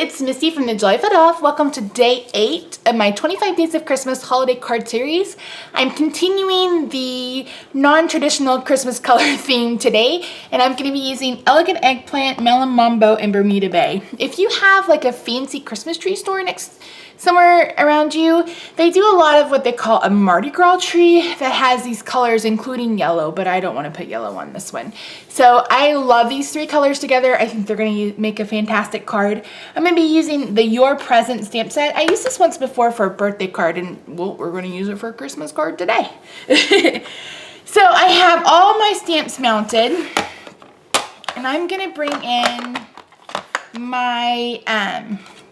it's Misty from the TJFE. Welcome to day 8 of my 25 Days of Christmas holiday card series. I'm continuing the non-traditional Christmas color theme today, and I'm going to be using Elegant Eggplant, Melon Mambo, and Bermuda Bay. If you have like a fancy Christmas tree store somewhere around you, they do a lot of what they call a Mardi Gras tree that has these colors, including yellow, but I don't want to put yellow on this one. So I love these 3 colors together. I think they're going to make a fantastic card. I'm going to be using the Your Present stamp set. I used this once before for a birthday card, and well, we're going to use it for a Christmas card today. So I have all my stamps mounted, and I'm going to bring in my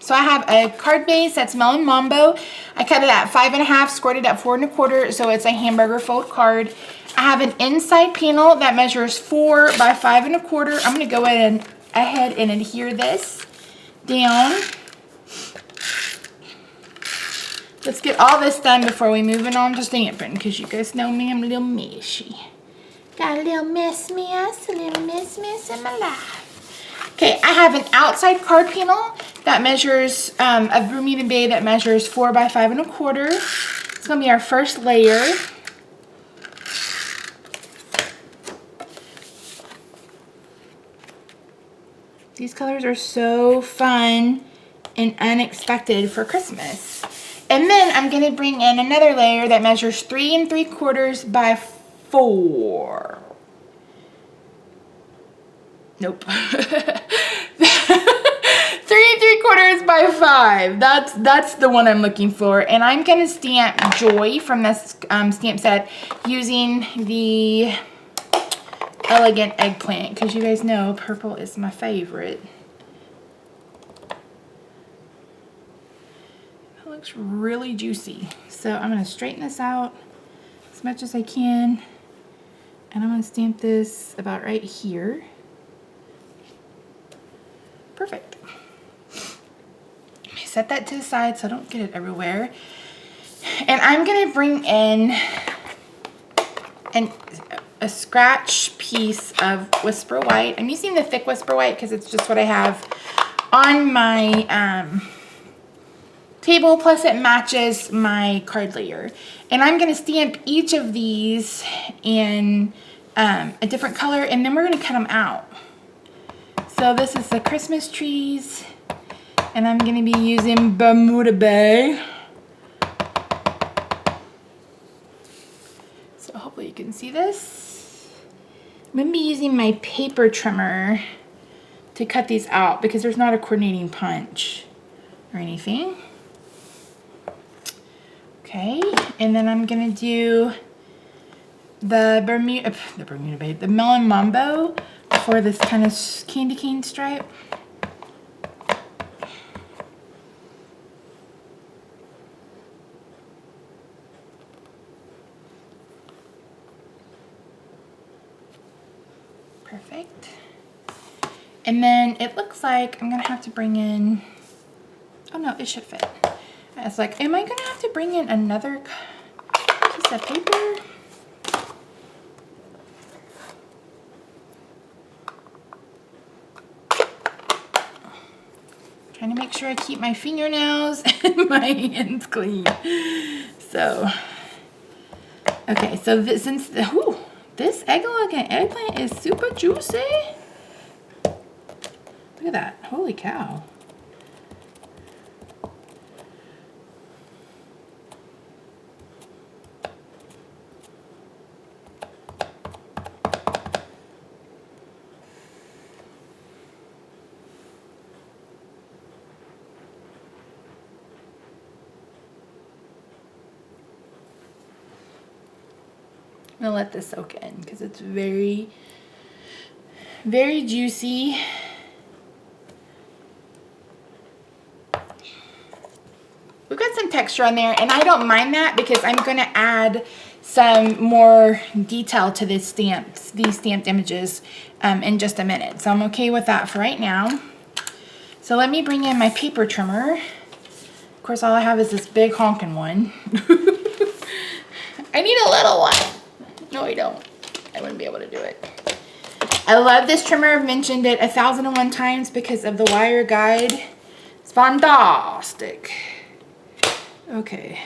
so I have a card base that's Melon Mambo. I cut it at 5.5, scored it at 4 1/4, so it's a hamburger fold card. I have an inside panel that measures 4 by 5 1/4. I'm going to go ahead and adhere this down. Let's get all this done before we move it on to stamping, because you guys know me, I'm a little meshy. Got a little mess in my life. Okay, I have an outside card panel that measures, a Bermuda Bay that measures 4 by 5 1/4. It's going to be our first layer. These colors are so fun and unexpected for Christmas. And then I'm going to bring in another layer that measures 3 3/4 by 4. Nope. 3 3/4 by 5. That's the one I'm looking for. And I'm going to stamp Joy from this stamp set using the Elegant Eggplant, because you guys know purple is my favorite. It looks really juicy. So I'm going to straighten this out as much as I can. And I'm going to stamp this about right here. Perfect. Set that to the side so I don't get it everywhere. And I'm going to bring in a scratch piece of Whisper White. I'm using the thick Whisper White because it's just what I have on my table, plus it matches my card layer. And I'm going to stamp each of these in a different color, and then we're going to cut them out. So this is the Christmas trees, and I'm going to be using Bermuda Bay. So hopefully you can see this. I'm going to be using my paper trimmer to cut these out because there's not a coordinating punch or anything. Okay, and then I'm going to do the Bermuda Bay, the Melon Mambo for this kind of candy cane stripe. Perfect. And then it looks like I'm gonna have to bring in, oh no, it should fit. It's like, am I gonna have to bring in another piece of paper? Trying to make sure I keep my fingernails and my hands clean. So, okay, so this Elegant Eggplant is super juicy. Look at that, holy cow. I'm gonna let this soak in because it's very, very juicy. We've got some texture on there, and I don't mind that because I'm gonna add some more detail to these stamped images in just a minute. So I'm okay with that for right now. So let me bring in my paper trimmer. Of course, all I have is this big honking one. I need a little one. No, I don't. I wouldn't be able to do it. I love this trimmer. I've mentioned it 1,001 times because of the wire guide. It's fantastic. Okay.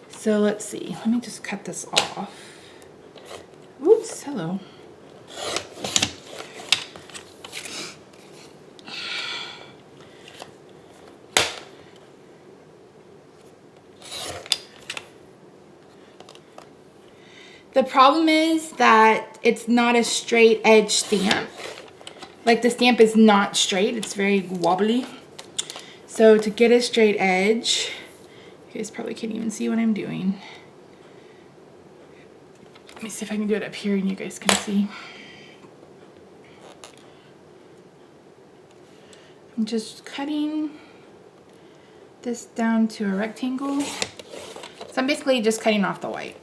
So let's see. Let me just cut this off. Oops, hello. The problem is that it's not a straight edge stamp. Like the stamp is not straight, it's very wobbly. So to get a straight edge, you guys probably can't even see what I'm doing. Let me see if I can do it up here and you guys can see. I'm just cutting this down to a rectangle. So I'm basically just cutting off the white.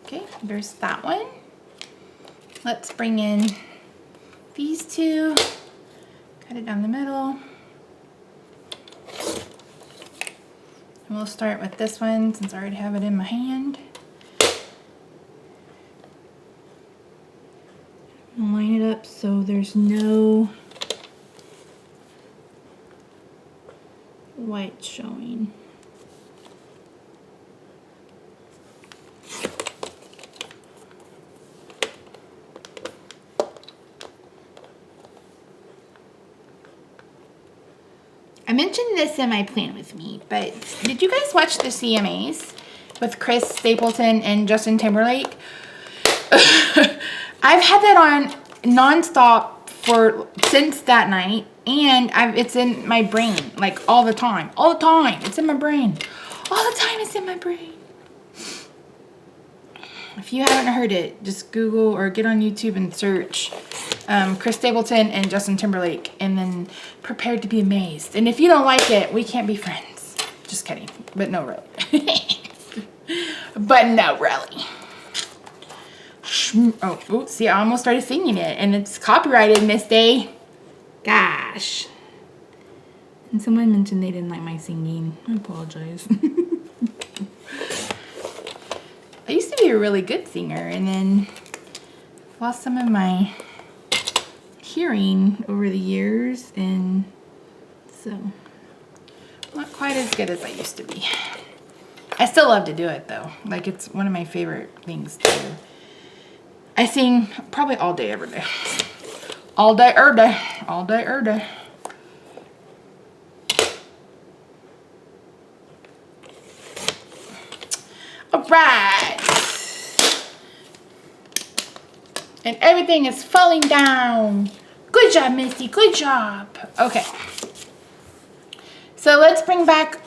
Okay, there's that one. Let's bring in these two, cut it down the middle. And we'll start with this one since I already have it in my hand. Line it up so there's no white showing. I mentioned this in my plan with me, but did you guys watch the CMAs with Chris Stapleton and Justin Timberlake? I've had that on nonstop since that night, and it's in my brain like all the time. It's in my brain. All the time it's in my brain. If you haven't heard it, just Google or get on YouTube and search Chris Stapleton and Justin Timberlake, and then prepare to be amazed. And if you don't like it, we can't be friends. Just kidding, but no, really. But no, really. Oh, see, I almost started singing it, and it's copyrighted, Miss Day. Gosh. And someone mentioned they didn't like my singing. I apologize. I used to be a really good singer, and then lost some of my hearing over the years, and so not quite as good as I used to be. I still love to do it though. Like, it's one of my favorite things to do. I sing probably all day, every day. All day, day. All day, day. All right. And everything is falling down. Good job, Misty. Good job. Okay. So let's bring back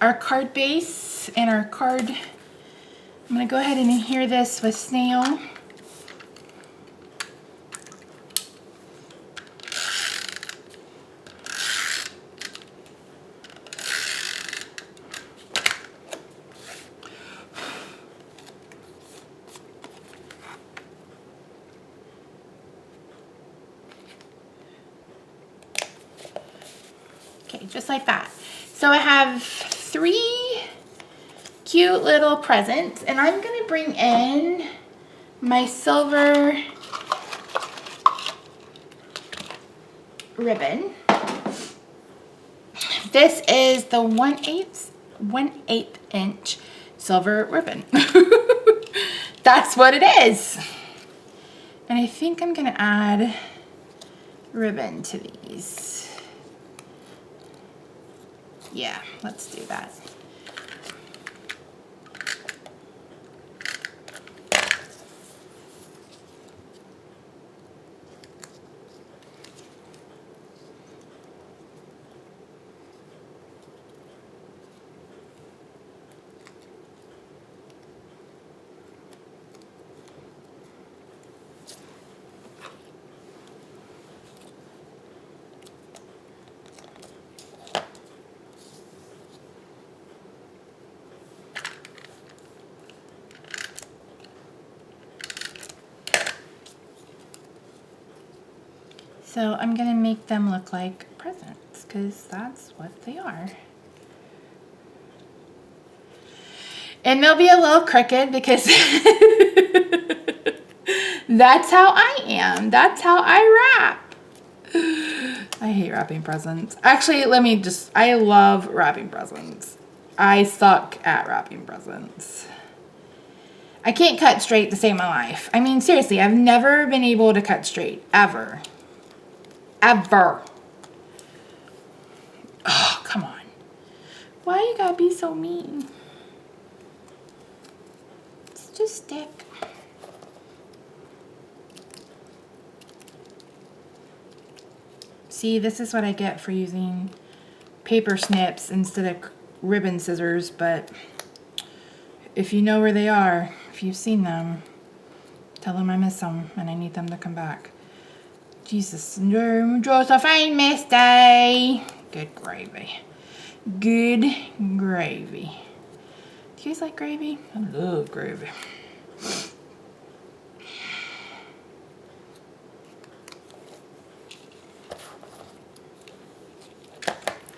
our card base and our card. I'm going to go ahead and adhere this with snail. Okay, just like that. So I have 3 cute little presents, and I'm gonna bring in my silver ribbon. This is the 1/8 inch silver ribbon. That's what it is. And I think I'm gonna add ribbon to these. Yeah, let's do that. So I'm gonna make them look like presents, because that's what they are. And they'll be a little crooked because That's how I am. That's how I wrap. I hate wrapping presents. Actually, I love wrapping presents. I suck at wrapping presents. I can't cut straight to save my life. I mean, seriously, I've never been able to cut straight. Ever. Ever. Oh, come on. Why you gotta be so mean? It's just stick. See, this is what I get for using paper snips instead of ribbon scissors, but if you know where they are, if you've seen them, tell them I miss them and I need them to come back. Jesus, Josephine missed day. Good gravy. Good gravy. Do you guys like gravy? I love gravy.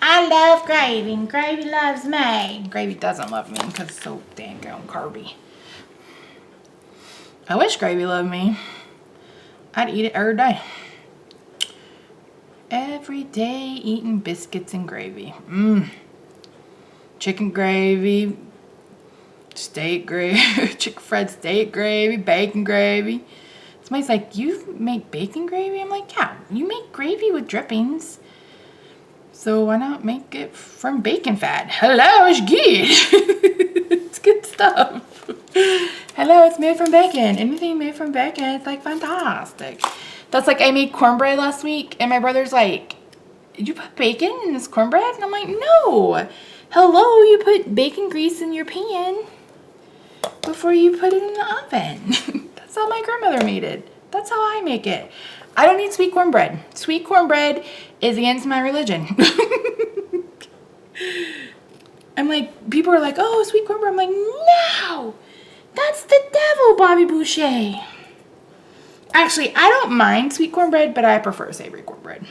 I love gravy, and gravy loves me. Gravy doesn't love me because it's so dang carby. I wish gravy loved me. I'd eat it every day. Every day eating biscuits and gravy. Chicken gravy, steak gravy, chicken fried steak gravy, bacon gravy. Somebody's like, you make bacon gravy? I'm like, yeah, you make gravy with drippings. So why not make it from bacon fat? Hello, it's good. It's good stuff. Hello, it's made from bacon. Anything made from bacon, it's like fantastic. That's like, I made cornbread last week and my brother's like, did you put bacon in this cornbread? And I'm like, no. Hello, you put bacon grease in your pan before you put it in the oven. That's how my grandmother made it. That's how I make it. I don't eat sweet cornbread. Sweet cornbread is against my religion. I'm like, people are like, oh, sweet cornbread. I'm like, no, that's the devil, Bobby Boucher. Actually, I don't mind sweet cornbread, but I prefer savory cornbread.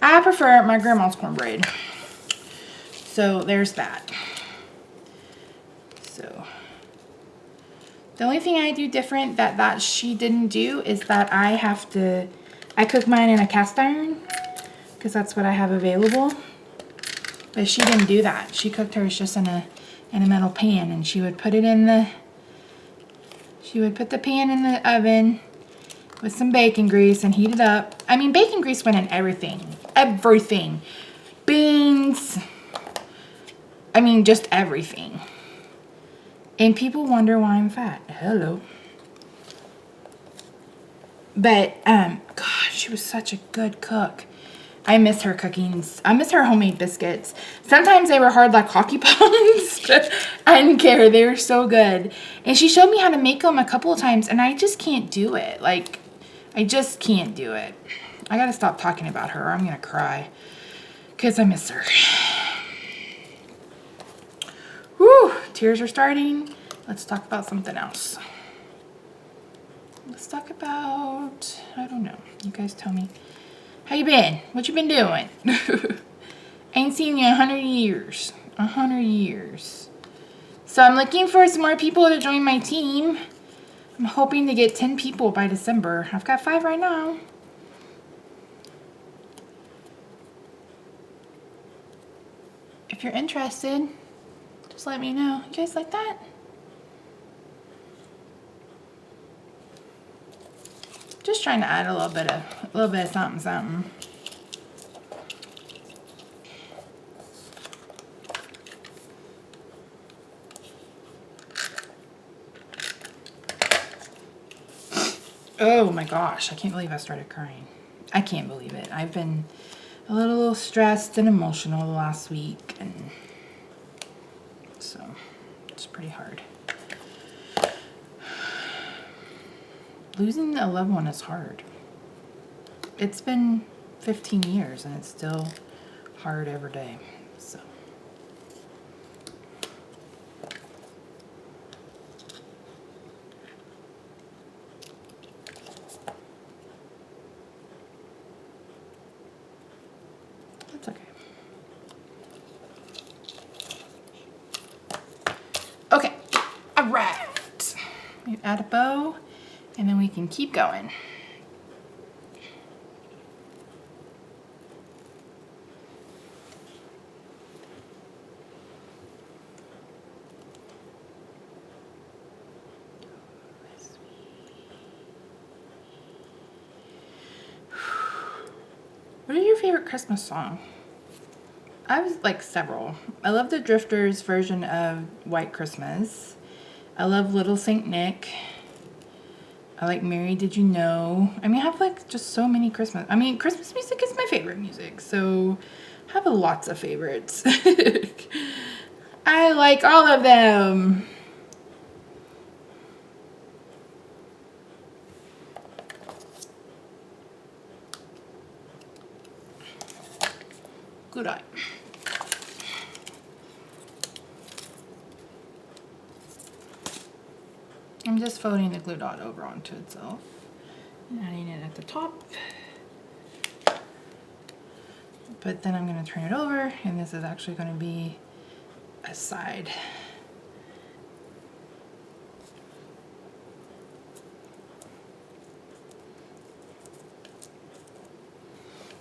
I prefer my grandma's cornbread. So there's that. So the only thing I do different that she didn't do is that I cook mine in a cast iron because that's what I have available. But she didn't do that. She cooked hers just in a metal pan, and she would put the pan in the oven with some bacon grease and heat it up. I mean, bacon grease went in everything. Everything. Beans. I mean, just everything. And people wonder why I'm fat. Hello. But, gosh, she was such a good cook. I miss her cooking. I miss her homemade biscuits. Sometimes they were hard like hockey pucks, but I didn't care. They were so good. And she showed me how to make them a couple of times, and I just can't do it. Like, I just can't do it. I gotta stop talking about her or I'm gonna cry. Because I miss her. Whew, tears are starting. Let's talk about something else. Let's talk about, I don't know. You guys tell me. How you been? What you been doing? Ain't seen you in 100 years. 100 years. So I'm looking for some more people to join my team. I'm hoping to get 10 people by December. I've got 5 right now. If you're interested, just let me know. You guys like that? Just trying to add a little bit of something, something. Oh my gosh, I can't believe I started crying. I can't believe it. I've been a little stressed and emotional the last week, and so it's pretty hard. Losing a loved one is hard. It's been 15 years and it's still hard every day, so. That's okay. Okay, all right. You add a bow And then we can keep going. What is your favorite Christmas song? I have like several. I love the Drifters version of White Christmas. I love Little Saint Nick. I like Mary Did You Know. I mean, I have like just so many Christmas. I mean, Christmas music is my favorite music, so I have lots of favorites. I like all of them. Good eye. I'm just folding the glue dot over onto itself and adding it at the top. But then I'm going to turn it over, and this is actually going to be a side.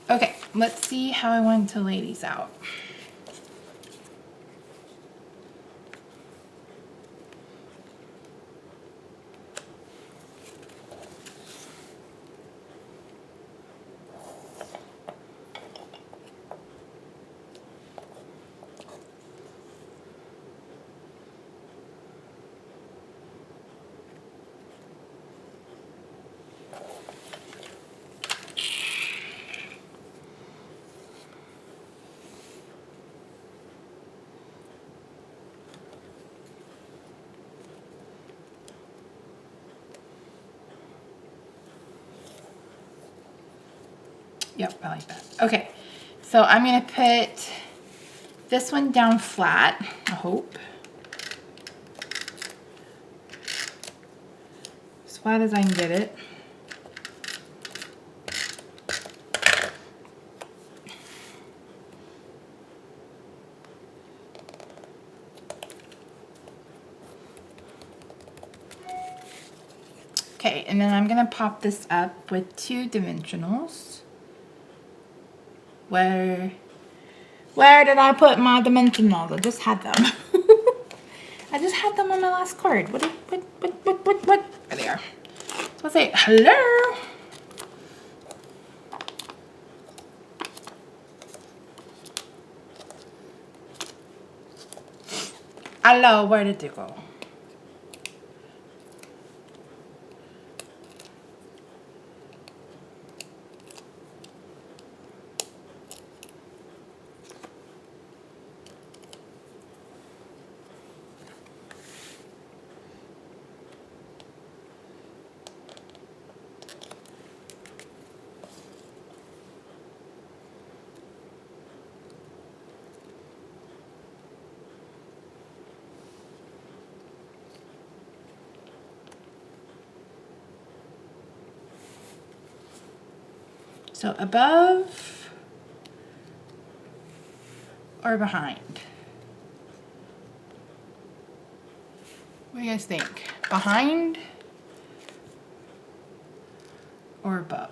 Okay, let's see how I want to lay these out. Yep, I like that. Okay, so I'm gonna put this one down flat, I hope. As flat as I can get it. Okay, and then I'm gonna pop this up with 2 dimensionals. Where did I put my dimensionals? I just had them. I just had them on my last card. What? There they are. So I'll say hello. Hello, where did you go? So above or behind? What do you guys think? Behind or above?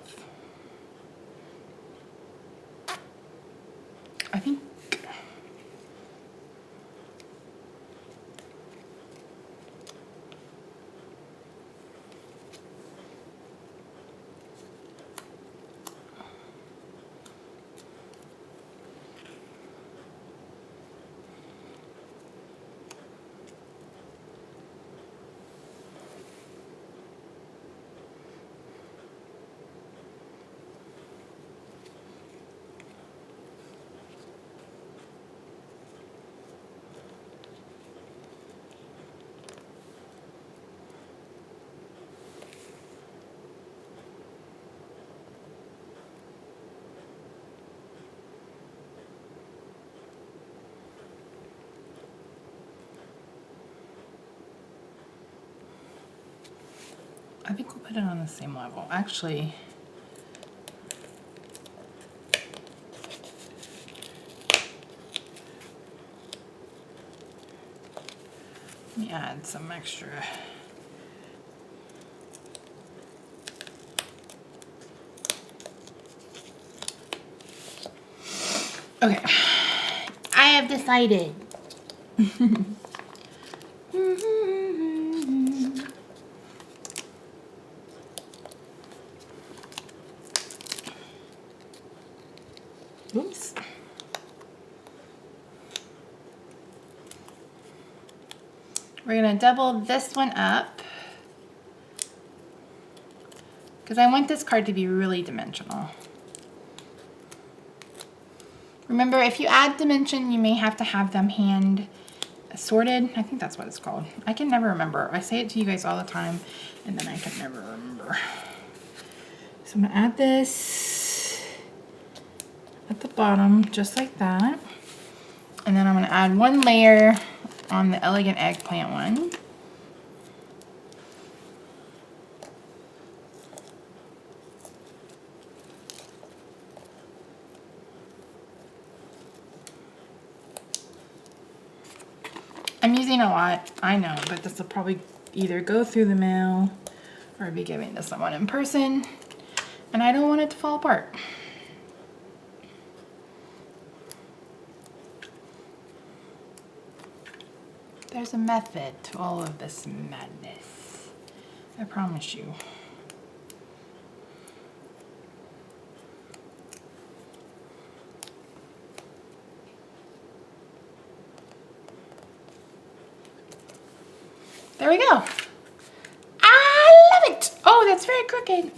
I think we'll put it on the same level. Actually, let me add some extra. Okay, I have decided. Oops. We're gonna double this one up because I want this card to be really dimensional. Remember, if you add dimension, you may have to have them hand sorted. I think that's what it's called. I can never remember. I say it to you guys all the time, and then I can never remember. So I'm gonna add this at the bottom, just like that. And then I'm gonna add one layer on the elegant eggplant one. I'm using a lot, I know, but this will probably either go through the mail or be giving to someone in person, and I don't want it to fall apart. There's a method to all of this madness, I promise you. There we go. I love it. Oh, that's very crooked.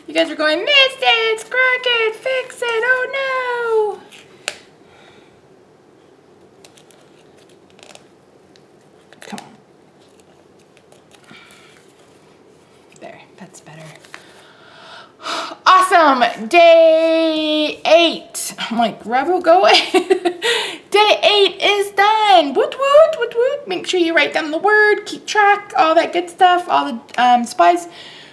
You guys are going, missed it, it's crooked, fix it, oh no. Come on. There, that's better. Awesome, day 8. I'm like, Rebel, go away. Day 8 is done. Woot, woot, woot, woot. Make sure you write down the word, keep track, all that good stuff. All the supplies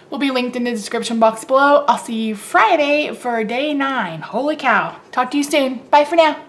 will be linked in the description box below. I'll see you Friday for day 9. Holy cow. Talk to you soon. Bye for now.